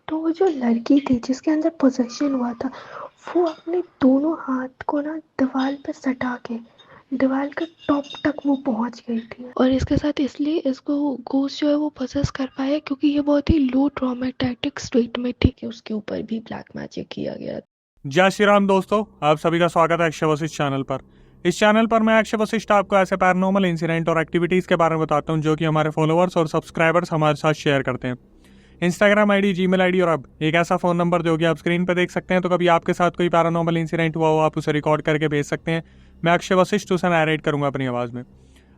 तो वो जो लड़की थी जिसके अंदर पोजेशन हुआ था, वो अपने दोनों हाथ को ना दीवार पे सटा के दीवार के टॉप तक वो पहुंच गई थी। और इसके साथ इसलिए इसको घोस्ट जो है वो पोजेस कर पाया क्योंकि ये बहुत ही लो ट्रॉमेटाइक स्टेट में थी कि उसके ऊपर भी ब्लैक मैजिक किया गया। जय श्री राम दोस्तों, आप सभी का स्वागत है अक्षय वशिष्ठ चैनल पर। इस चैनल पर मैं अक्षय वशिष्ठ आपको ऐसे पैरानॉर्मल इंसिडेंट और एक्टिविटीज़ के बारे में बताता हूं जो कि हमारे फॉलोअर्स और सब्सक्राइबर्स हमारे साथ शेयर करते हैं। इंस्टाग्राम आईडी, जीमेल आईडी और अब एक ऐसा फ़ोन नंबर जो कि आप स्क्रीन पर देख सकते हैं। तो कभी आपके साथ कोई पैरानॉर्मल इंसिडेंट हुआ हो, आप उसे रिकॉर्ड करके भेज सकते हैं। मैं अक्षय वशिष्ठ उसे नैरेट करूंगा अपनी आवाज़ में।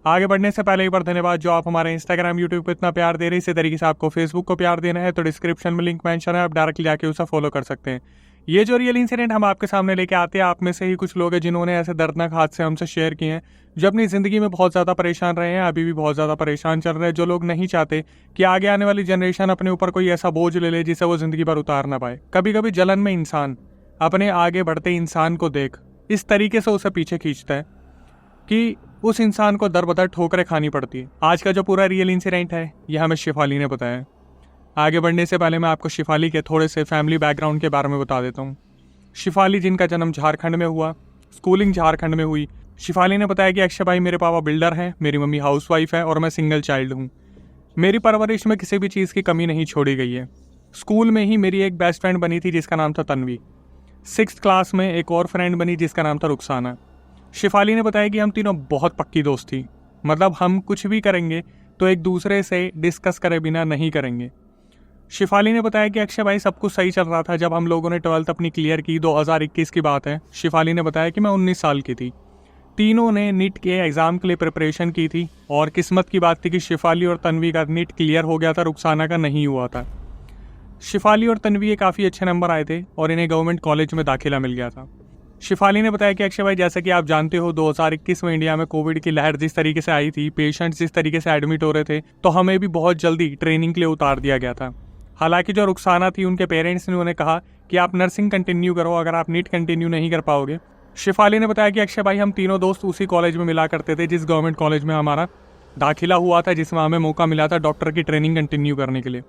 आगे बढ़ने से पहले एक बार धन्यवाद जो आप हमारे इंस्टाग्राम, यूट्यूब को इतना प्यार दे रहे हैं। इसी तरीके से आपको फेसबुक को प्यार देना है तो डिस्क्रिप्शन में लिंक मेंशन है, आप डायरेक्टली जाके उसे फॉलो कर सकते हैं। ये जो रियल इंसिडेंट हम आपके सामने लेके आते हैं, आप में से ही कुछ लोग हैं जिन्होंने ऐसे दर्दनाक हादसे हमसे शेयर किए हैं, जो अपनी ज़िंदगी में बहुत ज़्यादा परेशान रहे हैं, अभी भी बहुत ज़्यादा परेशान चल रहे हैं। जो लोग नहीं चाहते कि आगे आने वाली जनरेशन अपने ऊपर कोई ऐसा बोझ ले ले जिसे वो ज़िंदगी भर उतार ना पाए। कभी कभी जलन में इंसान अपने आगे बढ़ते इंसान को देख इस तरीके से उसे पीछे खींचता है कि उस इंसान को दर बदर ठोकरें खानी पड़ती है। आज का जो पूरा रियल इंसिडेंट है यह हमें शिफाली ने बताया। आगे बढ़ने से पहले मैं आपको शिफाली के थोड़े से फैमिली बैकग्राउंड के बारे में बता देता हूँ। शिफाली, जिनका जन्म झारखंड में हुआ, स्कूलिंग झारखंड में हुई। शिफाली ने बताया कि अक्षय भाई, मेरे पापा बिल्डर हैं, मेरी मम्मी हाउसवाइफ है और मैं सिंगल चाइल्ड हूँ। मेरी परवरिश में किसी भी चीज़ की कमी नहीं छोड़ी गई है। स्कूल में ही मेरी एक बेस्ट फ्रेंड बनी थी जिसका नाम था तन्वी। 6th क्लास में एक और फ्रेंड बनी जिसका नाम था रुखसाना। शिफाली ने बताया कि हम तीनों बहुत पक्की दोस्त थी, मतलब हम कुछ भी करेंगे तो एक दूसरे से डिस्कस करे बिना नहीं करेंगे। शिफाली ने बताया कि अक्षय भाई, सब कुछ सही चल रहा था जब हम लोगों ने 12th अपनी क्लियर की। 2021 की बात है। शिफाली ने बताया कि मैं 19 साल की थी। तीनों ने नीट के एग्ज़ाम के लिए प्रिपरेशन की थी और किस्मत की बात थी कि शिफाली और तन्वी का नीट क्लियर हो गया था, रुखसाना का नहीं हुआ था। शिफाली और तन्वी के काफ़ी अच्छे नंबर आए थे और इन्हें गवर्नमेंट कॉलेज में दाखिला मिल गया था। शिफाली ने बताया कि अक्षय भाई, जैसे कि आप जानते हो, 2021 में इंडिया में कोविड की लहर जिस तरीके से आई थी, पेशेंट्स जिस तरीके से एडमिट हो रहे थे, तो हमें भी बहुत जल्दी ट्रेनिंग के लिए उतार दिया गया था। हालांकि जो रुखसाना थी, उनके पेरेंट्स ने उन्हें कहा कि आप नर्सिंग कंटिन्यू करो, अगर आप नीट कंटिन्यू नहीं कर पाओगे। शिफाली ने बताया कि अक्षय भाई, हम तीनों दोस्त उसी कॉलेज में मिला करते थे जिस गवर्नमेंट कॉलेज में हमारा दाखिला हुआ था, जिसमें हमें मौका मिला था डॉक्टर की ट्रेनिंग कंटिन्यू करने के लिए।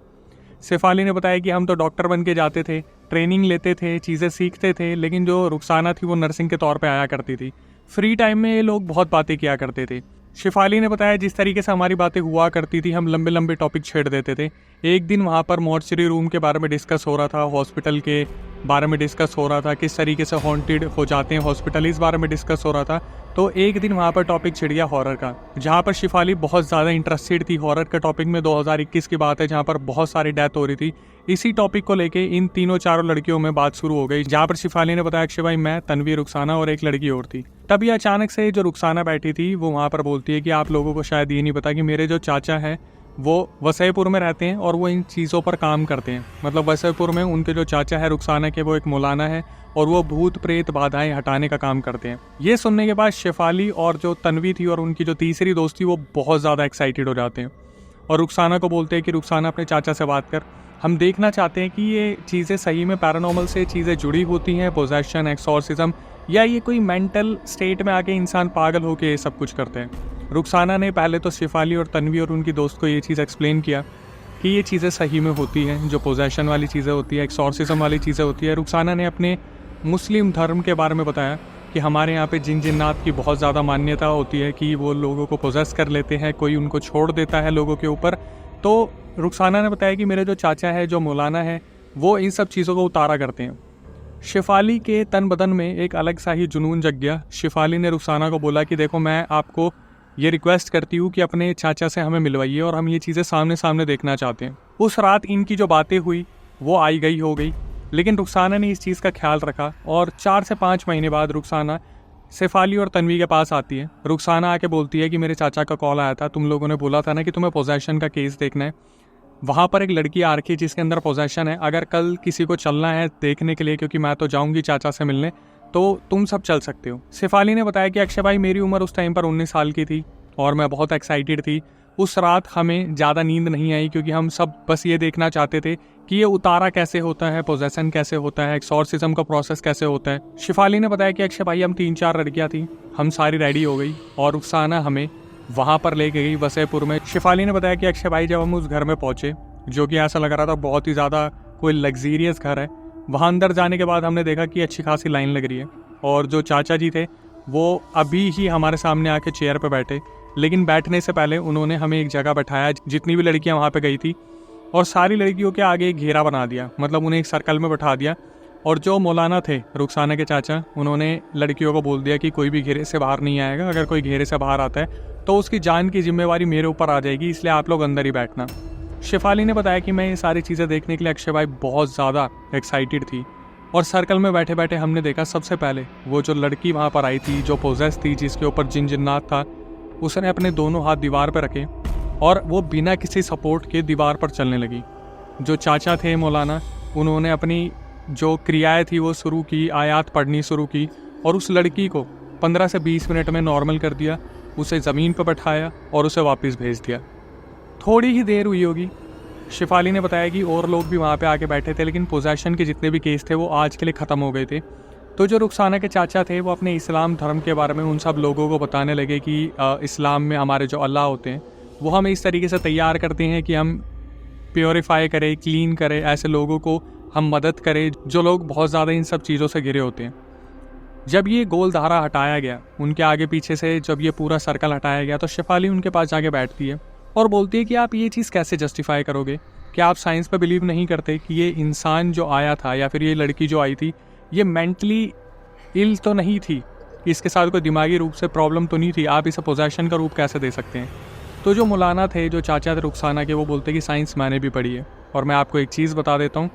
शिफाली ने बताया कि हम तो डॉक्टर बन के जाते थे, ट्रेनिंग लेते थे, चीज़ें सीखते थे, लेकिन जो रुखसाना थी वो नर्सिंग के तौर पे आया करती थी। फ्री टाइम में ये लोग बहुत बातें किया करते थे। शिफाली ने बताया जिस तरीके से हमारी बातें हुआ करती थी, हम लंबे लंबे टॉपिक छेड़ देते थे। एक दिन वहाँ पर मॉर्चरी रूम के बारे में डिस्कस हो रहा था, हॉस्पिटल के बारे में डिस्कस हो रहा था, किस तरीके से हॉन्टेड हो जाते हैं हॉस्पिटल, इस बारे में डिस्कस हो रहा था। तो एक दिन वहाँ पर टॉपिक छिड़ गया हॉरर का, जहाँ पर शिफाली बहुत ज़्यादा इंटरेस्टेड थी हॉरर के टॉपिक में। 2021 की बात है, जहाँ पर बहुत सारी डेथ हो रही थी। इसी टॉपिक को लेके इन तीनों चारों लड़कियों में बात शुरू हो गई, जहाँ पर शिफाली ने बताया अक्षय भाई, मैं, तन्वी, रुखसाना और एक लड़की और थी। तभी अचानक से जो रुखसाना बैठी थी वो वहाँ पर बोलती है कि आप लोगों को शायद ये नहीं पता कि मेरे जो चाचा हैं वो वसईपुर में रहते हैं और वो इन चीज़ों पर काम करते हैं। मतलब वसईपुर में उनके जो चाचा है रुखसाना के, वो एक मौलाना है और वो भूत प्रेत बाधाएं हटाने का काम करते हैं। ये सुनने के बाद शिफाली और जो तन्वी थी और उनकी जो तीसरी दोस्त थी वो बहुत ज़्यादा एक्साइटेड हो जाते हैं और रुखसाना को बोलते हैं कि रुखसाना, अपने चाचा से बात कर, हम देखना चाहते हैं कि ये चीज़ें सही में पैरानॉर्मल से चीज़ें जुड़ी होती हैं, पोजेशन, एक्सॉर्सिज्म, या ये कोई मेंटल स्टेट में आके इंसान पागल होके ये सब कुछ करते हैं। रुखसाना ने पहले तो शिफाली और तन्वी और उनकी दोस्त को ये चीज़ एक्सप्लेन किया कि ये चीज़ें सही में होती हैं, जो पोजेशन वाली चीज़ें होती है, एक्सॉर्सिज्म वाली चीज़ें होती है। रुखसाना ने अपने मुस्लिम धर्म के बारे में बताया कि हमारे यहाँ पे जिन जिन्नात की बहुत ज़्यादा मान्यता होती है कि वो लोगों को पोजेस कर लेते हैं, कोई उनको छोड़ देता है लोगों के ऊपर। तो रुखसाना ने बताया कि मेरे जो चाचा है, जो मौलाना है, वो इन सब चीज़ों को उतारा करते हैं। शिफाली के तन बदन में एक अलग सा ही जुनून जग गया। शिफाली ने रुखसाना को बोला कि देखो, मैं आपको ये रिक्वेस्ट करती हूँ कि अपने चाचा से हमें मिलवाइए और हम ये चीज़ें सामने सामने देखना चाहते हैं। उस रात इनकी जो बातें हुई वो आई गई हो गई, लेकिन रुखसाना ने इस चीज़ का ख्याल रखा और 4 से 5 महीने बाद रुखसाना शिफाली और तन्वी के पास आती है। रुखसाना आके बोलती है कि मेरे चाचा का कॉल आया था, तुम लोगों ने बोला था ना कि तुम्हें पोजेशन का केस देखना है। वहाँ पर एक लड़की आ रखी है जिसके अंदर पोजेशन है, अगर कल किसी को चलना है देखने के लिए, क्योंकि मैं तो जाऊँगी चाचा से मिलने, तो तुम सब चल सकते हो। शिफाली ने बताया कि अक्षय भाई, मेरी उम्र उस टाइम पर 19 साल की थी और मैं बहुत एक्साइटेड थी। उस रात हमें ज़्यादा नींद नहीं आई क्योंकि हम सब बस ये देखना चाहते थे कि ये उतारा कैसे होता है, पोजेसन कैसे होता है, एक्सॉर्सिज्म का प्रोसेस कैसे होता है। शिफाली ने बताया कि अक्षय भाई, हम 3-4 लड़कियाँ थी, हम सारी रेडी हो गई और रुखसाना हमें वहाँ पर लेके गई वसईपुर में। शिफाली ने बताया कि अक्षय भाई, जब हम उस घर में पहुँचे, जो कि ऐसा लग रहा था बहुत ही ज़्यादा कोई लग्जीरियस घर है। वहाँ अंदर जाने के बाद हमने देखा कि अच्छी खासी लाइन लग रही है, और जो चाचा जी थे वो अभी ही हमारे सामने आके चेयर पे बैठे। लेकिन बैठने से पहले उन्होंने हमें एक जगह बैठाया, जितनी भी लड़कियां वहाँ पे गई थी, और सारी लड़कियों के आगे एक घेरा बना दिया, मतलब उन्हें एक सर्कल में बैठा दिया। और जो मौलाना थे रुखसाना के चाचा, उन्होंने लड़कियों को बोल दिया कि कोई भी घेरे से बाहर नहीं आएगा, अगर कोई घेरे से बाहर आता है तो उसकी जान की जिम्मेवारी मेरे ऊपर आ जाएगी, इसलिए आप लोग अंदर ही बैठना। शेफाली ने बताया कि मैं ये सारी चीज़ें देखने के लिए अक्षय भाई बहुत ज़्यादा एक्साइटेड थी, और सर्कल में बैठे बैठे हमने देखा सबसे पहले वो जो लड़की वहाँ पर आई थी, जो पोजेस थी, जिसके ऊपर जिन्नात था, उसने अपने दोनों हाथ दीवार पर रखे और वो बिना किसी सपोर्ट के दीवार पर चलने लगी। जो चाचा थे मौलाना, उन्होंने अपनी जो क्रियाएं थी वो शुरू की, आयात पढ़नी शुरू की, और उस लड़की को 15 से 20 मिनट में नॉर्मल कर दिया, उसे ज़मीन पर बैठाया और उसे वापस भेज दिया। थोड़ी ही देर हुई होगी, शेफाली ने बताया कि और लोग भी वहाँ पे आके बैठे थे, लेकिन पोजेशन के जितने भी केस थे वो आज के लिए ख़त्म हो गए थे। तो जो रुखसाना के चाचा थे वो अपने इस्लाम धर्म के बारे में उन सब लोगों को बताने लगे कि इस्लाम में हमारे जो अल्लाह होते हैं वो हमें इस तरीके से तैयार करते हैं कि हम प्योरीफाई करें, क्लीन करें, ऐसे लोगों को हम मदद करें जो लोग बहुत ज़्यादा इन सब चीज़ों से घिरे होते हैं। जब ये गोल धारा हटाया गया, उनके आगे पीछे से जब ये पूरा सर्कल हटाया गया, तो शेफाली उनके पास जाके बैठती है और बोलती है कि आप ये चीज़ कैसे जस्टिफाई करोगे? क्या आप साइंस पे बिलीव नहीं करते कि ये इंसान जो आया था या फिर ये लड़की जो आई थी, ये मेंटली इल तो नहीं थी, इसके साथ कोई दिमागी रूप से प्रॉब्लम तो नहीं थी, आप इसे पोजेशन का रूप कैसे दे सकते हैं? तो जो मौलाना थे, जो चाचा थे रुखसाना के, वो बोलते कि साइंस मैंने भी पढ़ी है, और मैं आपको एक चीज़ बता देता हूँ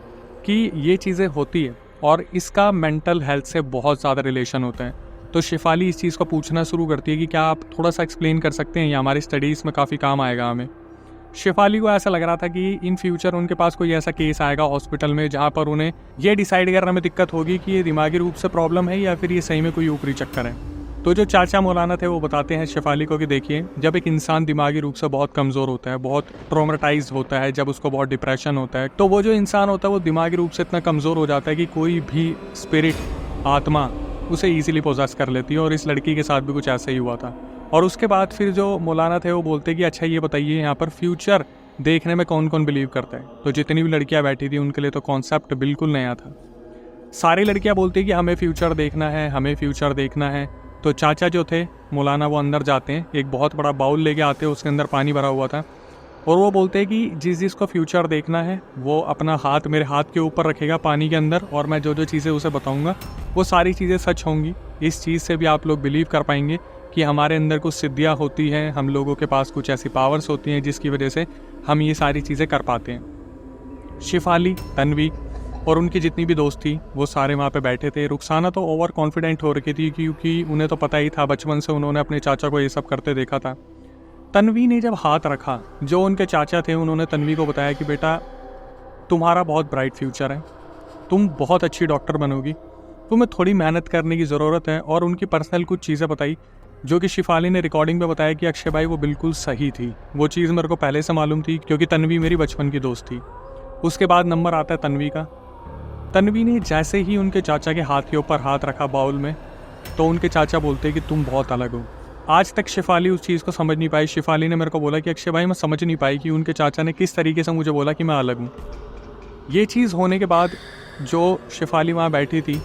कि ये चीज़ें होती है और इसका मेंटल हेल्थ से बहुत ज़्यादा रिलेशन होता है। तो शेफाली इस चीज़ को पूछना शुरू करती है कि क्या आप थोड़ा सा एक्सप्लेन कर सकते हैं, या हमारी स्टडीज़ में काफ़ी काम आएगा हमें। शेफाली को ऐसा लग रहा था कि इन फ्यूचर उनके पास कोई ऐसा केस आएगा हॉस्पिटल में जहाँ पर उन्हें ये डिसाइड करने में दिक्कत होगी कि ये दिमागी रूप से प्रॉब्लम है या फिर ये सही में कोई ऊपरी चक्कर है। तो जो चाचा मौलाना थे वो बताते हैं शेफाली को कि देखिए, जब एक इंसान दिमागी रूप से बहुत कमज़ोर होता है, बहुत ट्रॉमेटाइज्ड होता है, जब उसको बहुत डिप्रेशन होता है, तो वो जो इंसान होता है वो दिमागी रूप से इतना कमज़ोर हो जाता है कि कोई भी स्पिरिट, आत्मा उसे ईजिली पोजेस कर लेती है, और इस लड़की के साथ भी कुछ ऐसा ही हुआ था। और उसके बाद फिर जो मौलाना थे वो बोलते कि अच्छा ये बताइए, यहाँ पर फ्यूचर देखने में कौन कौन बिलीव करता है? तो जितनी भी लड़कियाँ बैठी थी उनके लिए तो कॉन्सेप्ट बिल्कुल नया था। सारी लड़कियाँ बोलती कि हमें फ्यूचर देखना है, हमें फ्यूचर देखना है। तो चाचा जो थे मौलाना, वो अंदर जाते हैं, एक बहुत बड़ा बाउल लेके आते हैं, उसके अंदर पानी भरा हुआ था, और वो बोलते हैं कि जिसको फ्यूचर देखना है वो अपना हाथ मेरे हाथ के ऊपर रखेगा पानी के अंदर, और मैं जो जो चीज़ें उसे बताऊंगा वो सारी चीज़ें सच होंगी। इस चीज़ से भी आप लोग बिलीव कर पाएंगे कि हमारे अंदर कुछ सिद्धियाँ होती हैं, हम लोगों के पास कुछ ऐसी पावर्स होती हैं जिसकी वजह से हम ये सारी चीज़ें कर पाते हैं। शेफाली, तन्वी और उनकी जितनी भी दोस्त थी वो सारे वहाँ पे बैठे थे। रुखसाना तो ओवर कॉन्फिडेंट हो रखी थी, क्योंकि उन्हें तो पता ही था, बचपन से उन्होंने अपने चाचा को ये सब करते देखा था। तन्वी ने जब हाथ रखा, जो उनके चाचा थे उन्होंने तन्वी को बताया कि बेटा, तुम्हारा बहुत ब्राइट फ्यूचर है, तुम बहुत अच्छी डॉक्टर बनोगी, तुम्हें थोड़ी मेहनत करने की ज़रूरत है। और उनकी पर्सनल कुछ चीज़ें बताई जो कि शेफाली ने रिकॉर्डिंग में बताया कि अक्षय भाई वो बिल्कुल सही थी। वो चीज़ मेरे को पहले से मालूम थी, क्योंकि तन्वी मेरी बचपन की दोस्त थी। उसके बाद नंबर आता है तन्वी का। तन्वी ने जैसे ही उनके चाचा के हाथ के ऊपर हाथ रखा बाउल में, तो उनके चाचा बोलते कि तुम बहुत अलग हो। आज तक शेफाली उस चीज़ को समझ नहीं पाई। शेफाली ने मेरे को बोला कि अक्षय भाई मैं समझ नहीं पाई कि उनके चाचा ने किस तरीके से मुझे बोला कि मैं अलग हूँ। ये चीज़ होने के बाद जो शेफाली वहाँ बैठी थी,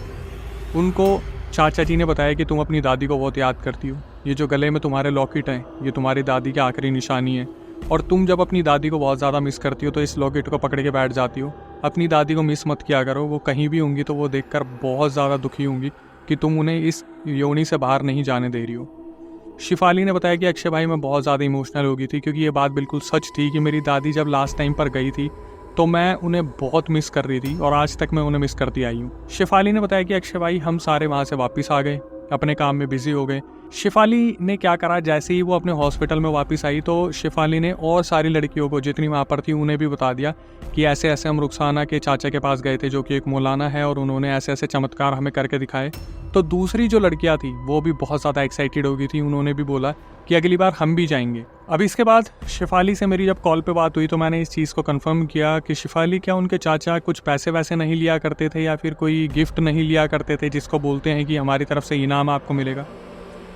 उनको चाचा जी ने बताया कि तुम अपनी दादी को बहुत याद करती हो, ये जो गले में तुम्हारे लॉकेट हैं ये तुम्हारी दादी की आखिरी निशानी है, और तुम जब अपनी दादी को बहुत ज़्यादा मिस करती हो तो इस लॉकेट को पकड़ के बैठ जाती हो। अपनी दादी को मिस मत किया करो, वो कहीं भी होंगी तो वो देखकर बहुत ज़्यादा दुखी होंगी कि तुम उन्हें इस योनि से बाहर नहीं जाने दे रही हो। शेफाली ने बताया कि अक्षय भाई मैं बहुत ज़्यादा इमोशनल हो गई थी, क्योंकि ये बात बिल्कुल सच थी कि मेरी दादी जब लास्ट टाइम पर गई थी तो मैं उन्हें बहुत मिस कर रही थी, और आज तक मैं उन्हें मिस करती आई हूँ। शेफाली ने बताया कि अक्षय भाई हम सारे वहाँ से वापस आ गए, अपने काम में बिजी हो गए। शेफाली ने क्या करा, जैसे ही वो अपने हॉस्पिटल में वापस आई तो शेफाली ने और सारी लड़कियों को जितनी वहाँ पर थी उन्हें भी बता दिया कि ऐसे ऐसे हम रुखसाना के चाचा के पास गए थे, जो कि एक मौलाना है, और उन्होंने ऐसे ऐसे चमत्कार हमें करके दिखाए। तो दूसरी जो लड़कियाँ थी वो भी बहुत ज़्यादा एक्साइटेड हो गई थी, उन्होंने भी बोला कि अगली बार हम भी जाएंगे। अब इसके बाद शेफाली से मेरी जब कॉल पे बात हुई तो मैंने इस चीज़ को कंफर्म किया कि शेफाली, क्या उनके चाचा कुछ पैसे वैसे नहीं लिया करते थे या फिर कोई गिफ्ट नहीं लिया करते थे जिसको बोलते हैं कि हमारी तरफ से इनाम आपको मिलेगा?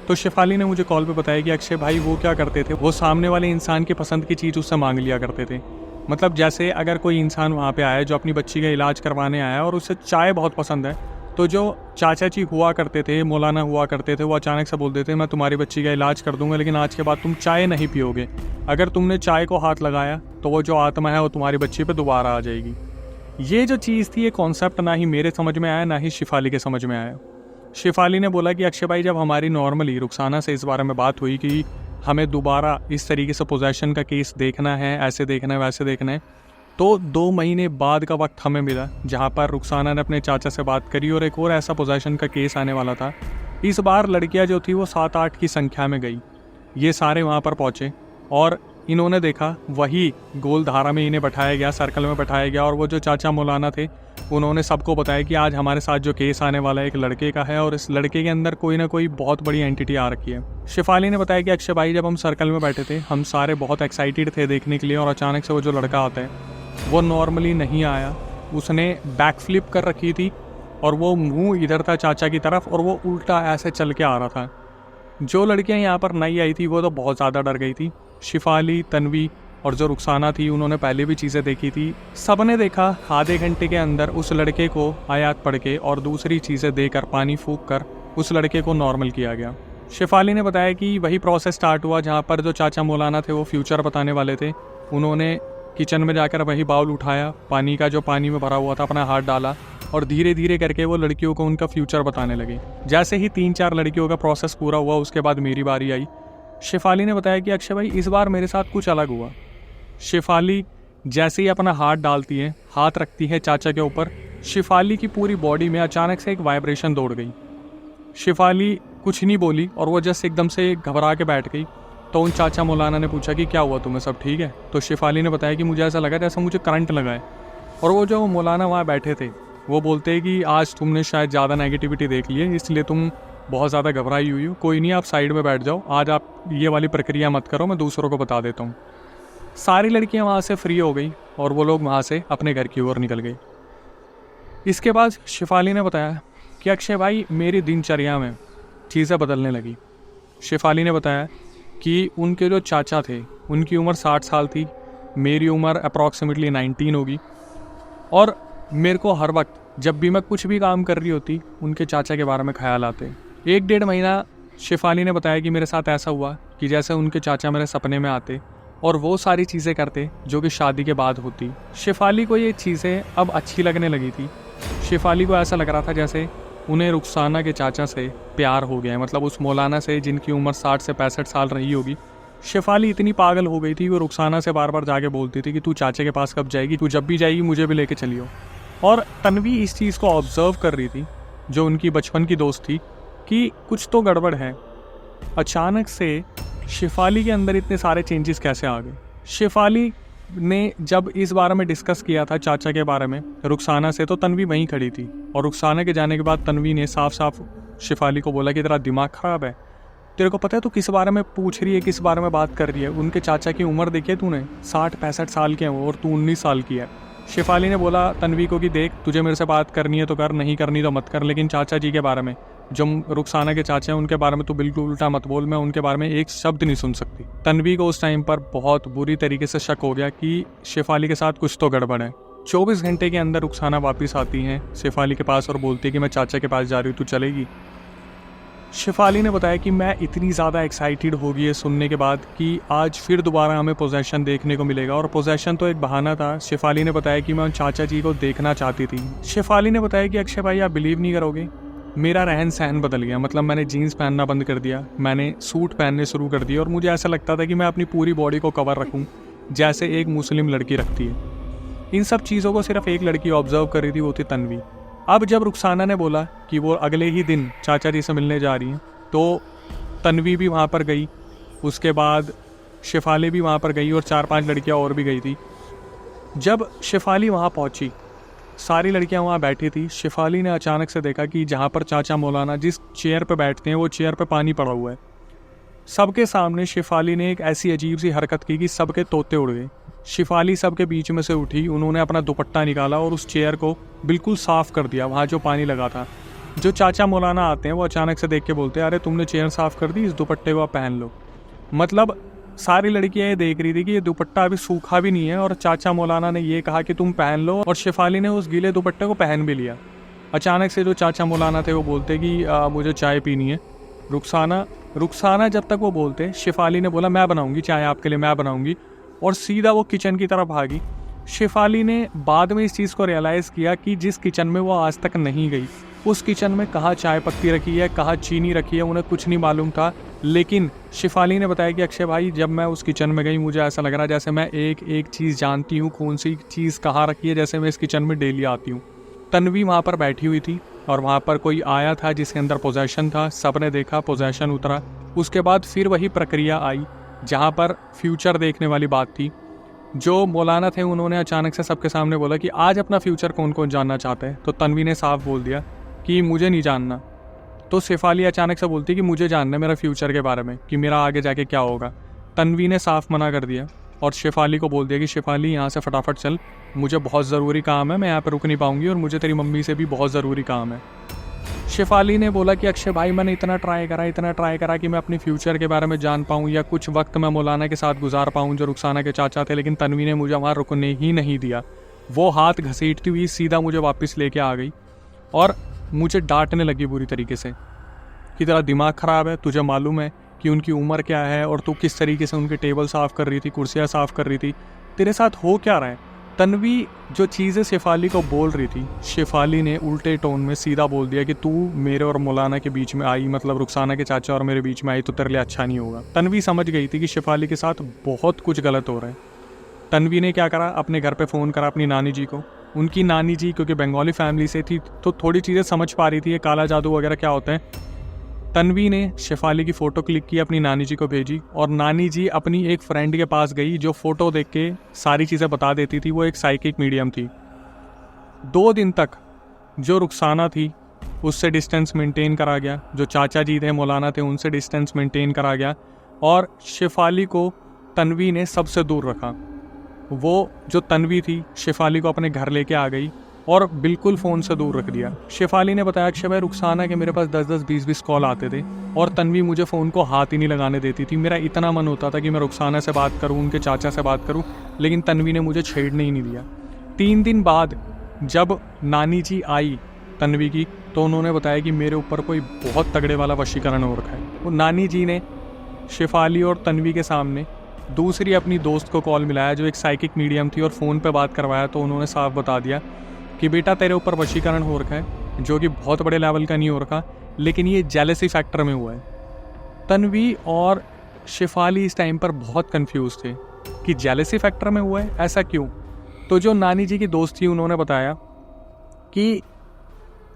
तो शेफाली ने मुझे कॉल पे बताया कि अक्षय भाई वो क्या करते थे, वो सामने वाले इंसान की पसंद की चीज़ उससे मांग लिया करते थे। मतलब जैसे अगर कोई इंसान वहाँ पे आया जो अपनी बच्ची का इलाज करवाने आया और उसे चाय बहुत पसंद है, तो जो चाचा जी हुआ करते थे, मौलाना हुआ करते थे, वो अचानक से बोलते थे मैं तुम्हारी बच्ची का इलाज कर दूंगा, लेकिन आज के बाद तुम चाय नहीं पियोगे। अगर तुमने चाय को हाथ लगाया तो वो जो आत्मा है वो तुम्हारी बच्ची पे दोबारा आ जाएगी। ये जो चीज़ थी, ये कॉन्सेप्ट ना ही मेरे समझ में आया, ना ही शिफाली के समझ में आया। शिफाली ने बोला कि अक्षय भाई, जब हमारी नॉर्मली रुखसाना से इस बारे में बात हुई कि हमें दोबारा इस तरीके से पोजेशन का केस देखना है, ऐसे देखना है, वैसे देखना है, तो 2 महीने बाद का वक्त हमें मिला जहाँ पर रुखसाना ने अपने चाचा से बात करी और एक और ऐसा पोजेशन का केस आने वाला था। इस बार लड़कियाँ जो थी वो 7-8 की संख्या में गई। ये सारे वहाँ पर पहुँचे और इन्होंने देखा, वही गोल धारा में इन्हें बैठाया गया, सर्कल में बैठाया गया, और वो जो चाचा मौलाना थे उन्होंने सबको बताया कि आज हमारे साथ जो केस आने वाला है एक लड़के का है और इस लड़के के अंदर कोई ना कोई बहुत बड़ी एंटिटी आ रखी है। शिफाली ने बताया कि अक्षय भाई, जब हम सर्कल में बैठे थे हम सारे बहुत एक्साइटेड थे देखने के लिए, और अचानक से वो जो लड़का आता है वो नॉर्मली नहीं आया, उसने बैक फ्लिप कर रखी थी और वो मुंह इधर था चाचा की तरफ और वो उल्टा ऐसे चल के आ रहा था। जो लड़कियां यहाँ पर नई आई थी वो तो बहुत ज़्यादा डर गई थी। शिफाली, तन्वी और जो रुखसाना थी उन्होंने पहले भी चीज़ें देखी थी। सबने देखा आधे घंटे के अंदर उस लड़के को आयात पढ़ के और दूसरी चीज़ें देकर, पानी फूंक कर उस लड़के को नॉर्मल किया गया। शिफाली ने बताया कि वही प्रोसेस स्टार्ट हुआ जहाँ पर जो चाचा मौलाना थे वो फ्यूचर बताने वाले थे। उन्होंने किचन में जाकर वही बाउल उठाया, पानी का जो पानी में भरा हुआ था, अपना हाथ डाला और धीरे धीरे करके वो लड़कियों को उनका फ्यूचर बताने लगे। जैसे ही 3-4 लड़कियों का प्रोसेस पूरा हुआ उसके बाद मेरी बारी आई। शिफाली ने बताया कि अक्षय भाई, इस बार मेरे साथ कुछ अलग हुआ। शिफाली जैसे ही अपना हाथ डालती है, हाथ रखती है चाचा के ऊपर, शिफाली की पूरी बॉडी में अचानक से एक वाइब्रेशन दौड़ गई। शिफाली कुछ नहीं बोली और वो जस्ट एकदम से घबरा के बैठ गई। तो उन चाचा मौलाना ने पूछा कि क्या हुआ तुम्हें, सब ठीक है? तो शिफाली ने बताया कि मुझे ऐसा लगा जैसा मुझे करंट लगा है। और वो जो मौलाना वहाँ बैठे थे वो बोलते हैं कि आज तुमने शायद ज़्यादा नेगेटिविटी देख ली है, इसलिए तुम बहुत ज़्यादा घबराई हुई हो। कोई नहीं, आप साइड में बैठ जाओ, आज आप ये वाली प्रक्रिया मत करो, मैं दूसरों को बता देता हूँ। सारी लड़कियाँ वहाँ से फ्री हो गई और वो लोग वहाँ से अपने घर की ओर निकल गई। इसके बाद शिफाली ने बताया कि अक्षय भाई, मेरी दिनचर्या में चीज़ें बदलने लगी। शिफाली ने बताया कि उनके जो चाचा थे उनकी उम्र 60 साल थी, मेरी उम्र अप्रॉक्सीमेटली 19 होगी, और मेरे को हर वक्त जब भी मैं कुछ भी काम कर रही होती उनके चाचा के बारे में ख्याल आते। 1-1.5 महीना शिफाली ने बताया कि मेरे साथ ऐसा हुआ कि जैसे उनके चाचा मेरे सपने में आते और वो सारी चीज़ें करते जो कि शादी के बाद होती। शिफाली को ये चीज़ें अब अच्छी लगने लगी थी। शिफाली को ऐसा लग रहा था जैसे उन्हें रुखसाना के चाचा से प्यार हो गया है, मतलब उस मौलाना से जिनकी उम्र 60 से 65 साल रही होगी। शिफाली इतनी पागल हो गई थी, वो रुखसाना से बार बार जाके बोलती थी कि तू चाचे के पास कब जाएगी, तू जब भी जाएगी मुझे भी लेके चलियो। और तन्वी इस चीज़ को ऑब्जर्व कर रही थी, जो उनकी बचपन की दोस्त थी, कि कुछ तो गड़बड़ है। अचानक से शिफाली के अंदर इतने सारे चेंजेस कैसे आ गए। शिफाली ने जब इस बारे में डिस्कस किया था चाचा के बारे में रुखसाना से, तो तन्वी वहीं खड़ी थी और रुखसाना के जाने के बाद तन्वी ने साफ साफ शिफाली को बोला कि तेरा दिमाग ख़राब है, तेरे को पता है तू किस बारे में पूछ रही है, किस बारे में बात कर रही है? उनके चाचा की उम्र देखी है तूने? 60-65 साल के हैं वो और तू 19 साल की है। शिफाली ने बोला तन्वी को कि देख, तुझे मेरे से बात करनी है तो कर, नहीं करनी तो मत कर, लेकिन चाचा जी के बारे में, जो रुखसाना के चाचा हैं उनके बारे में तो बिल्कुल उल्टा मत बोल, मैं उनके बारे में एक शब्द नहीं सुन सकती। तन्वी को उस टाइम पर बहुत बुरी तरीके से शक हो गया कि शिफाली के साथ कुछ तो गड़बड़ है। 24 घंटे के अंदर रुखसाना वापस आती हैं शिफाली के पास और बोलती है कि मैं चाचा के पास जा रही हूँ, तू चलेगी? शिफाली ने बताया कि मैं इतनी ज़्यादा एक्साइटेड हो गई है सुनने के बाद कि आज फिर दोबारा हमें पोजेशन देखने को मिलेगा, और पोजेशन तो एक बहाना था। शिफाली ने बताया कि मैं उन चाचा जी को देखना चाहती थी। शिफाली ने बताया कि अक्षय भाई, आप बिलीव नहीं करोगे, मेरा रहन सहन बदल गया। मतलब मैंने जीन्स पहनना बंद कर दिया, मैंने सूट पहनने शुरू कर दिए, और मुझे ऐसा लगता था कि मैं अपनी पूरी बॉडी को कवर रखूं जैसे एक मुस्लिम लड़की रखती है। इन सब चीज़ों को सिर्फ एक लड़की ऑब्जर्व कर रही थी, वो थी तन्वी। अब जब रुखसाना ने बोला कि वो अगले ही दिन चाचा जी से मिलने जा रही हैं, तो तन्वी भी वहाँ पर गई, उसके बाद शिफाली भी वहाँ पर गई और 4-5 लड़कियाँ और भी गई थी। जब शिफाली वहाँ पहुँची, सारी लड़कियां वहाँ बैठी थी, शिफाली ने अचानक से देखा कि जहाँ पर चाचा मौलाना जिस चेयर पे बैठते हैं वो चेयर पे पानी पड़ा हुआ है। सबके सामने शिफाली ने एक ऐसी अजीब सी हरकत की कि सबके तोते उड़ गए। शिफाली सबके बीच में से उठी, उन्होंने अपना दुपट्टा निकाला और उस चेयर को बिल्कुल साफ़ कर दिया, वहाँ जो पानी लगा था। जो चाचा मौलाना आते हैं वो अचानक से देख के बोलते हैं, अरे तुमने चेयर साफ़ कर दी, इस दुपट्टे को आप पहन लो। मतलब सारी लड़कियां ये देख रही थी कि ये दुपट्टा अभी सूखा भी नहीं है और चाचा मौलाना ने ये कहा कि तुम पहन लो, और शेफाली ने उस गीले दुपट्टे को पहन भी लिया। अचानक से जो चाचा मौलाना थे वो बोलते कि मुझे चाय पीनी है। रुखसाना जब तक वो बोलते, शेफाली ने बोला मैं बनाऊंगी चाय आपके लिए, मैं बनाऊंगी, और सीधा वो किचन की तरफ भागी। शेफाली ने बाद में इस चीज़ को रियलाइज़ किया कि जिस किचन में वो आज तक नहीं गई, उस किचन में कहाँ चाय पत्ती रखी है, कहाँ चीनी रखी है, उन्हें कुछ नहीं मालूम था। लेकिन शेफाली ने बताया कि अक्षय भाई, जब मैं उस किचन में गई मुझे ऐसा लग रहा जैसे मैं एक एक चीज़ जानती हूँ, कौन सी चीज़ कहाँ रखी है, जैसे मैं इस किचन में डेली आती हूँ। तन्वी वहाँ पर बैठी हुई थी और वहाँ पर कोई आया था जिसके अंदर पोजेशन था। सब ने देखा, पोजेशन उतरा। उसके बाद फिर वही प्रक्रिया आई जहाँ पर फ्यूचर देखने वाली बात थी। जो मौलाना थे उन्होंने अचानक से सबके सामने बोला कि आज अपना फ्यूचर कौन कौन जानना चाहता है, तो तन्वी ने साफ बोल दिया कि मुझे नहीं जानना। तो शेफाली अचानक से बोलती कि मुझे जानना है मेरा फ्यूचर के बारे में, कि मेरा आगे जाके क्या होगा। तन्वी ने साफ मना कर दिया और शेफाली को बोल दिया कि शेफाली यहाँ से फटाफट चल, मुझे बहुत ज़रूरी काम है, मैं यहाँ पर रुक नहीं पाऊंगी, और मुझे तेरी मम्मी से भी बहुत ज़रूरी काम है। शेफाली ने बोला कि अक्षय भाई, मैंने इतना ट्राई करा कि मैं अपने फ्यूचर के बारे में जान पाऊँ या कुछ वक्त मैं मौलाना के साथ गुजार पाऊँ जो रुखसाना के चाचा थे, लेकिन तन्वी ने मुझे वहाँ रुकने ही नहीं दिया। वो हाथ घसीटती हुई सीधा मुझे वापस लेके आ गई और मुझे डांटने लगी बुरी तरीके से कि तेरा दिमाग ख़राब है, तुझे मालूम है कि उनकी उम्र क्या है और तू किस तरीके से उनके टेबल साफ़ कर रही थी, कुर्सियाँ साफ़ कर रही थी, तेरे साथ हो क्या रहा है। तन्वी जो चीज़ें शेफाली को बोल रही थी, शेफाली ने उल्टे टोन में सीधा बोल दिया कि तू मेरे और मौलाना के बीच में आई, मतलब रुखसाना के चाचा और मेरे बीच में आई, तो तेरे लिए अच्छा नहीं होगा। तन्वी समझ गई थी कि शेफाली के साथ बहुत कुछ गलत हो रहा है। तन्वी ने क्या करा, अपने घर पे फ़ोन करा अपनी नानी जी को। उनकी नानी जी क्योंकि बंगाली फैमिली से थी तो थोड़ी चीज़ें समझ पा रही थी, ये काला जादू वगैरह क्या होता है। तन्वी ने शेफाली की फ़ोटो क्लिक की, अपनी नानी जी को भेजी, और नानी जी अपनी एक फ्रेंड के पास गई जो फ़ोटो देख के सारी चीज़ें बता देती थी। वो एक साइकिक मीडियम थी। 2 दिन तक जो रुखसाना थी उससे डिस्टेंस मेंटेन करा गया, जो चाचा जी थे मौलाना थे उनसे डिस्टेंस मेंटेन करा गया, और शेफाली को तन्वी ने सबसे दूर रखा। वो जो तन्वी थी शेफाली को अपने घर लेके आ गई और बिल्कुल फ़ोन से दूर रख दिया। शेफाली ने बताया अक्षय भाई, रुखसाना के मेरे पास 10-10, 20-20 कॉल आते थे और तन्वी मुझे फ़ोन को हाथ ही नहीं लगाने देती थी। मेरा इतना मन होता था कि मैं रुखसाना से बात करूं, उनके चाचा से बात करूं, लेकिन तन्वी ने मुझे छेड़ने ही नहीं दिया। 3 दिन बाद जब नानी जी आई तन्वी की, तो उन्होंने बताया कि मेरे ऊपर कोई बहुत तगड़े वाला वशीकरण हो रखा है। वो नानी जी ने शेफाली और तन्वी के सामने दूसरी अपनी दोस्त को कॉल मिलाया जो एक साइकिक मीडियम थी और फ़ोन पे बात करवाया। तो उन्होंने साफ बता दिया कि बेटा तेरे ऊपर वशीकरण हो रखा है, जो कि बहुत बड़े लेवल का नहीं हो रखा, लेकिन ये जेलसी फैक्टर में हुआ है। तन्वी और शेफाली इस टाइम पर बहुत कंफ्यूज थे कि जेलसी फैक्टर में हुआ है, ऐसा क्यों। तो जो नानी जी की दोस्त थी उन्होंने बताया कि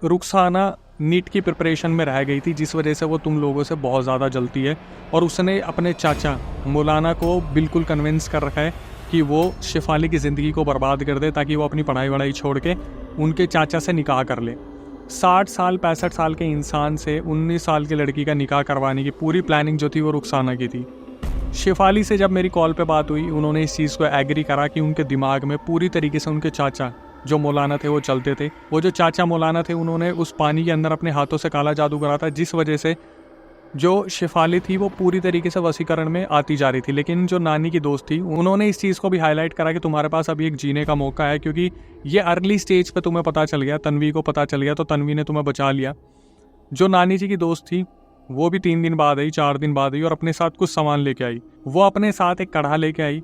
रुखसाना नीट की प्रिपरेशन में रह गई थी, जिस वजह से वो तुम लोगों से बहुत ज़्यादा जलती है, और उसने अपने चाचा मौलाना को बिल्कुल कन्विंस कर रखा है कि वो शेफाली की ज़िंदगी को बर्बाद कर दे ताकि वो अपनी पढ़ाई वढ़ाई छोड़ के उनके चाचा से निकाह कर ले। 60 साल 65 साल के इंसान से 19 साल की लड़की का निकाह करवाने की पूरी प्लानिंग जो थी वो रुखसाना की थी। शेफाली से जब मेरी कॉल पे बात हुई, उन्होंने इस चीज़ को एग्री करा कि उनके दिमाग में पूरी तरीके से उनके चाचा जो मौलाना थे वो चलते थे। वो जो चाचा मौलाना थे उन्होंने उस पानी के अंदर अपने हाथों से काला जादू करा था, जिस वजह से जो शेफाली थी वो पूरी तरीके से वशीकरण में आती जा रही थी। लेकिन जो नानी की दोस्त थी उन्होंने इस चीज़ को भी हाईलाइट करा कि तुम्हारे पास अभी एक जीने का मौका है, क्योंकि ये अर्ली स्टेज पे तुम्हें पता चल गया, तन्वी को पता चल गया, तो तन्वी ने तुम्हें बचा लिया। जो नानी जी की दोस्त थी वो भी 3 दिन बाद आई, 4 दिन बाद आई, और अपने साथ कुछ सामान लेके आई। वो अपने साथ एक कढ़ा लेके आई,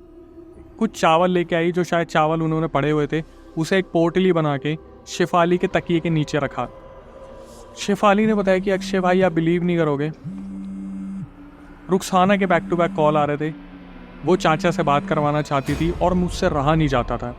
कुछ चावल लेके आई, जो शायद चावल उन्होंने पड़े हुए थे, उसे एक पोटली बना के शेफाली के तकिए के नीचे रखा। शेफाली ने बताया कि अक्षय भाई आप बिलीव नहीं करोगे, रुखसाना के बैक टू बैक कॉल आ रहे थे, वो चाचा से बात करवाना चाहती थी और मुझसे रहा नहीं जाता था,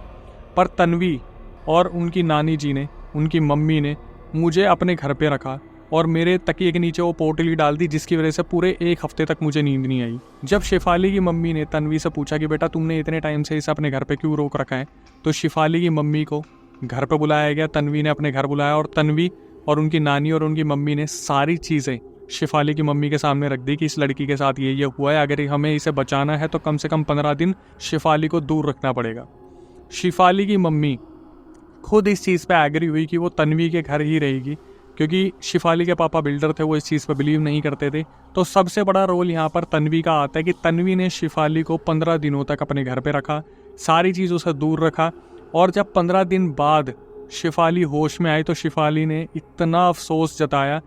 पर तन्वी और उनकी नानी जी ने, उनकी मम्मी ने मुझे अपने घर पे रखा और मेरे तकिए के नीचे वो पोटली डाल दी, जिसकी वजह से पूरे 1 हफ्ते तक मुझे नींद नहीं आई। जब शेफाली की मम्मी ने तन्वी से पूछा कि बेटा तुमने इतने टाइम से इसे अपने घर पे क्यों रोक रखा है, तो शेफाली की मम्मी को घर पे बुलाया गया, तन्वी ने अपने घर बुलाया, और तन्वी और उनकी नानी और उनकी मम्मी ने सारी चीज़ें शेफाली की मम्मी के सामने रख दी कि इस लड़की के साथ ये हुआ है, अगर हमें इसे बचाना है तो कम से कम 15 दिन शेफाली को दूर रखना पड़ेगा। शेफाली की मम्मी खुद इस चीज़ पे एग्री हुई कि वो तन्वी के घर ही रहेगी, क्योंकि शिफाली के पापा बिल्डर थे, वो इस चीज़ पर बिलीव नहीं करते थे। तो सबसे बड़ा रोल यहाँ पर तन्वी का आता है कि तन्वी ने शिफाली को 15 दिनों तक अपने घर पे रखा, सारी चीज़ों से दूर रखा। और जब 15 दिन बाद शिफाली होश में आई तो शिफाली ने इतना अफसोस जताया,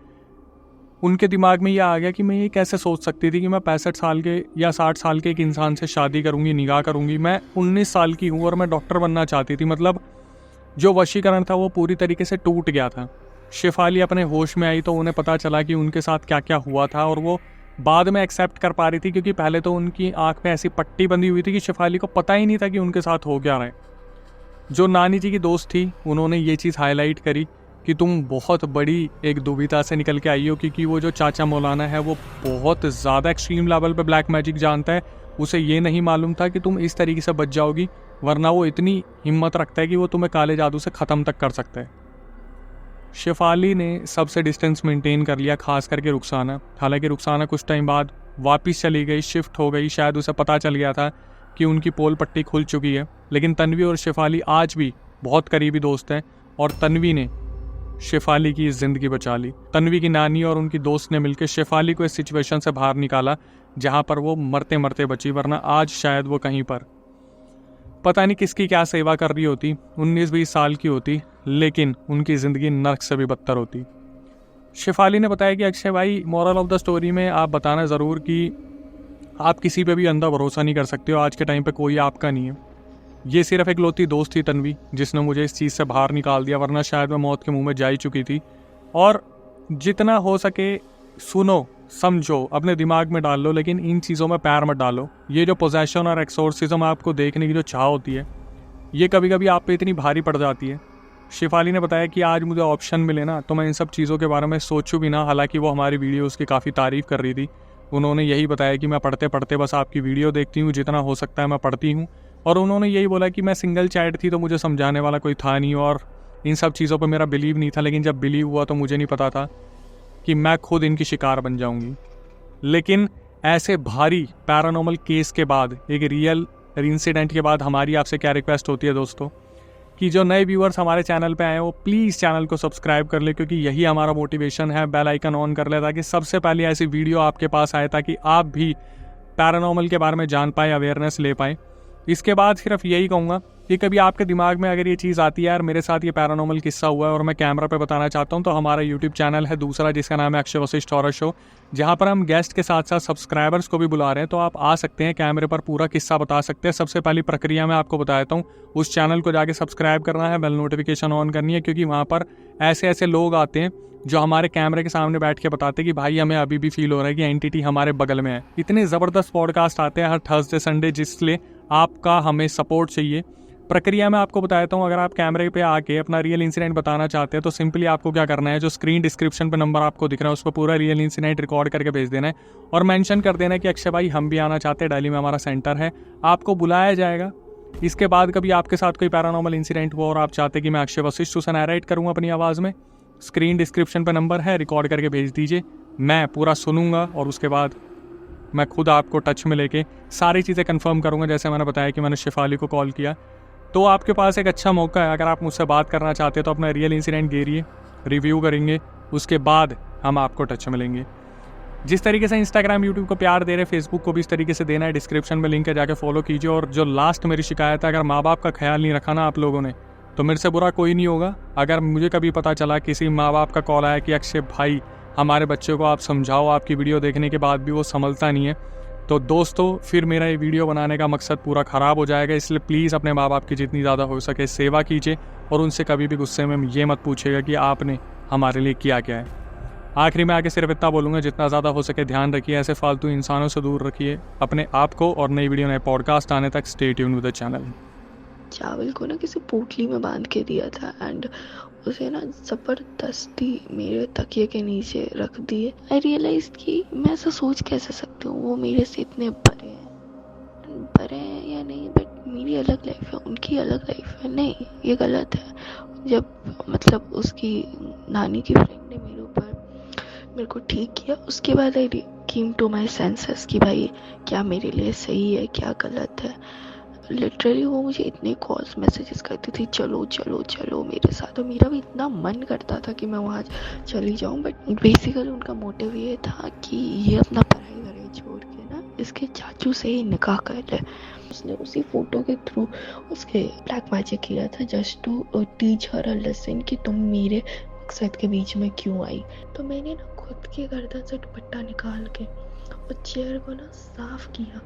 उनके दिमाग में ये आ गया कि मैं ये कैसे सोच सकती थी कि मैं 65 साल के या 60 साल के एक इंसान से शादी करूँगी, निकाह करूँगी। मैं 19 साल की हूँ और मैं डॉक्टर बनना चाहती थी। मतलब जो वशीकरण था वो पूरी तरीके से टूट गया था। शिफाली अपने होश में आई तो उन्हें पता चला कि उनके साथ क्या क्या हुआ था, और वो बाद में एक्सेप्ट कर पा रही थी, क्योंकि पहले तो उनकी आंख में ऐसी पट्टी बंधी हुई थी कि शिफाली को पता ही नहीं था कि उनके साथ हो क्या रहा है। जो नानी जी की दोस्त थी उन्होंने ये चीज़ हाईलाइट करी कि तुम बहुत बड़ी एक दुविधा से निकल के आई हो, क्योंकि वो जो चाचा मौलाना है वो बहुत ज़्यादा एक्सट्रीम लेवल पे ब्लैक मैजिक जानता है। उसे ये नहीं मालूम था कि तुम इस तरीके से बच जाओगी, वरना वो इतनी हिम्मत रखता है कि वो तुम्हें काले जादू से ख़त्म तक कर सकता है। शिफाली ने सबसे डिस्टेंस मेंटेन कर लिया, खास करके रुखसाना। हालांकि रुखसाना कुछ टाइम बाद वापस चली गई, शिफ्ट हो गई, शायद उसे पता चल गया था कि उनकी पोल पट्टी खुल चुकी है। लेकिन तन्वी और शिफाली आज भी बहुत करीबी दोस्त हैं, और तन्वी ने शिफाली की ज़िंदगी बचा ली। तन्वी की नानी और उनकी दोस्त ने मिलकर शिफाली को इस सिचुएशन से बाहर निकाला जहां पर वो मरते मरते बची, वरना आज शायद वो कहीं पर पता नहीं किसकी क्या सेवा कर रही होती, 19-20 साल की होती, लेकिन उनकी ज़िंदगी नर्क से भी बदतर होती। शिफाली ने बताया कि अक्षय भाई, मॉरल ऑफ द स्टोरी में आप बताना ज़रूर कि आप किसी पे भी अंधा भरोसा नहीं कर सकते हो। आज के टाइम पे कोई आपका नहीं है। ये सिर्फ एक लौती दोस्त थी तन्वी, जिसने मुझे इस चीज़ से बाहर निकाल दिया, वरना शायद मैं मौत के मुंह में जा ही चुकी थी। और जितना हो सके सुनो, समझो, अपने दिमाग में डाल लो, लेकिन इन चीज़ों में पैर मत डालो। ये जो पोजेशन और एक्सोर्सिज्म आपको देखने की जो चाह होती है, ये कभी कभी आप पे इतनी भारी पड़ जाती है। शिफाली ने बताया कि आज मुझे ऑप्शन मिले ना तो मैं इन सब चीज़ों के बारे में सोचूं भी ना। हालांकि वो हमारी वीडियोस की काफ़ी तारीफ़ कर रही थी। उन्होंने यही बताया कि मैं पढ़ते पढ़ते बस आपकी वीडियो देखती हूँ, जितना हो सकता है मैं पढ़ती हूँ। और उन्होंने यही बोला कि मैं सिंगल चाइल्ड थी तो मुझे समझाने वाला कोई था नहीं, और इन सब चीज़ों पर मेरा बिलीव नहीं था। लेकिन जब बिलीव हुआ तो मुझे नहीं पता था कि मैं खुद इनकी शिकार बन जाऊँगी। लेकिन ऐसे भारी पैरानॉर्मल केस के बाद, एक रियल इंसिडेंट के बाद, हमारी आपसे क्या रिक्वेस्ट होती है दोस्तों, कि जो नए व्यूअर्स हमारे चैनल पे आए हैं वो प्लीज़ चैनल को सब्सक्राइब कर ले, क्योंकि यही हमारा मोटिवेशन है। बेल आइकन ऑन कर ले ताकि सबसे पहले ऐसी वीडियो आपके पास आए, ताकि आप भी पैरानॉर्मल के बारे में जान पाए, अवेयरनेस ले पाए। इसके बाद सिर्फ यही कहूँगा कि कभी आपके दिमाग में अगर ये चीज़ आती है, यार मेरे साथ ये पैरानॉर्मल किस्सा हुआ है और मैं कैमरा पे बताना चाहता हूँ, तो हमारा यूट्यूब चैनल है दूसरा, जिसका नाम है अक्षय वशिष्ठ हॉरर शो, जहाँ पर हम गेस्ट के साथ साथ सब्सक्राइबर्स को भी बुला रहे हैं। तो आप आ सकते हैं, कैमरे पर पूरा किस्सा बता सकते हैं। सबसे पहली प्रक्रिया मैं आपको बताता हूँ, उस चैनल को जाके सब्सक्राइब करना है, बेल नोटिफिकेशन ऑन करनी है, क्योंकि वहाँ पर ऐसे ऐसे लोग आते हैं जो हमारे कैमरे के सामने बैठ के बताते हैं कि भाई हमें अभी भी फील हो रहा है कि एंटिटी हमारे बगल में है। इतने ज़बरदस्त पॉडकास्ट आते हैं हर थर्सडे संडे, जिसलिए आपका हमें सपोर्ट चाहिए। प्रक्रिया मैं आपको बताता हूँ। अगर आप कैमरे पे आके अपना रियल इंसिडेंट बताना चाहते हैं तो सिंपली आपको क्या करना है, जो स्क्रीन डिस्क्रिप्शन पे नंबर आपको दिख रहा है उस पर पूरा रियल इंसिडेंट रिकॉर्ड करके भेज देना है, और मेंशन कर देना है कि अक्षय भाई हम भी आना चाहते हैं, दिल्ली में हमारा सेंटर है, आपको बुलाया जाएगा। इसके बाद कभी आपके साथ कोई पैरानॉर्मल इंसिडेंट हुआ और आप चाहते हैं कि मैं अक्षय वशिष्ठ उसे नैरेट करूँ अपनी आवाज़ में, स्क्रीन डिस्क्रिप्शन पर नंबर है, रिकॉर्ड करके भेज दीजिए। मैं पूरा सुनूंगा और उसके बाद मैं खुद आपको टच में लेके सारी चीज़ें कंफर्म करूंगा। जैसे मैंने बताया कि मैंने शिफाली को कॉल किया, तो आपके पास एक अच्छा मौका है। अगर आप मुझसे बात करना चाहते हैं तो अपना रियल इंसिडेंट घेरिए, रिव्यू करेंगे, उसके बाद हम आपको टच में लेंगे। जिस तरीके से इंस्टाग्राम यूट्यूब को प्यार दे रहे, फेसबुक को भी इस तरीके से देना है। डिस्क्रिप्शन में लिंक है, जाके फॉलो कीजिए। और जो लास्ट मेरी शिकायत है, अगर माँ बाप का ख्याल नहीं रखा ना आप लोगों ने, तो मेरे से बुरा कोई नहीं होगा। अगर मुझे कभी पता चला किसी माँ बाप का कॉल आया कि अक्षय भाई हमारे बच्चे को आप समझाओ, आपकी वीडियो देखने के बाद भी वो समझता नहीं है, तो दोस्तों फिर मेरा ये वीडियो बनाने का मकसद पूरा ख़राब हो जाएगा। इसलिए प्लीज़ अपने माँ बाप की जितनी ज़्यादा हो सके सेवा कीजिए, और उनसे कभी भी गुस्से में ये मत पूछिएगा कि आपने हमारे लिए किया क्या है। आखिरी में आके सिर्फ इतना बोलूँगा, जितना ज़्यादा हो सके ध्यान रखिए, ऐसे फालतू इंसानों से दूर रखिए अपने आप को। और नई वीडियो नए पॉडकास्ट आने तक stay tune with the channel. चावल को ना किसी पोटली में बांध के दिया था एंड उसे ना ज़बरदस्ती मेरे तकिए के नीचे रख दिए। आई रियलाइज कि मैं ऐसा सोच कैसे सकती हूँ, वो मेरे से इतने बड़े हैं या नहीं, बट मेरी अलग लाइफ है, उनकी अलग लाइफ है। नहीं, ये गलत है। जब मतलब उसकी नानी की फ्रेंड ने मेरे को ठीक किया, उसके बाद आई केम टू माई सेंसेस कि भाई क्या मेरे लिए सही है, क्या गलत है। लिटरली वो मुझे इतने कॉल्स मैसेजेस करती थी, चलो चलो चलो मेरे साथ, और मेरा भी इतना मन करता था कि मैं वहाँ चली जाऊँ, बट बेसिकली उनका मोटिव ये था कि ये अपना पढ़ाई वढ़ाई छोड़ के ना इसके चाचू से ही निकाह कर ले। उसने उसी फोटो के थ्रू उसके ब्लैक मैजिक किया था, just to teach her a lesson कि तुम मेरे मकसद के बीच में क्यों आई। तो मैंने ना खुद के गर्दन से दुपट्टा निकाल के और चेयर को ना साफ किया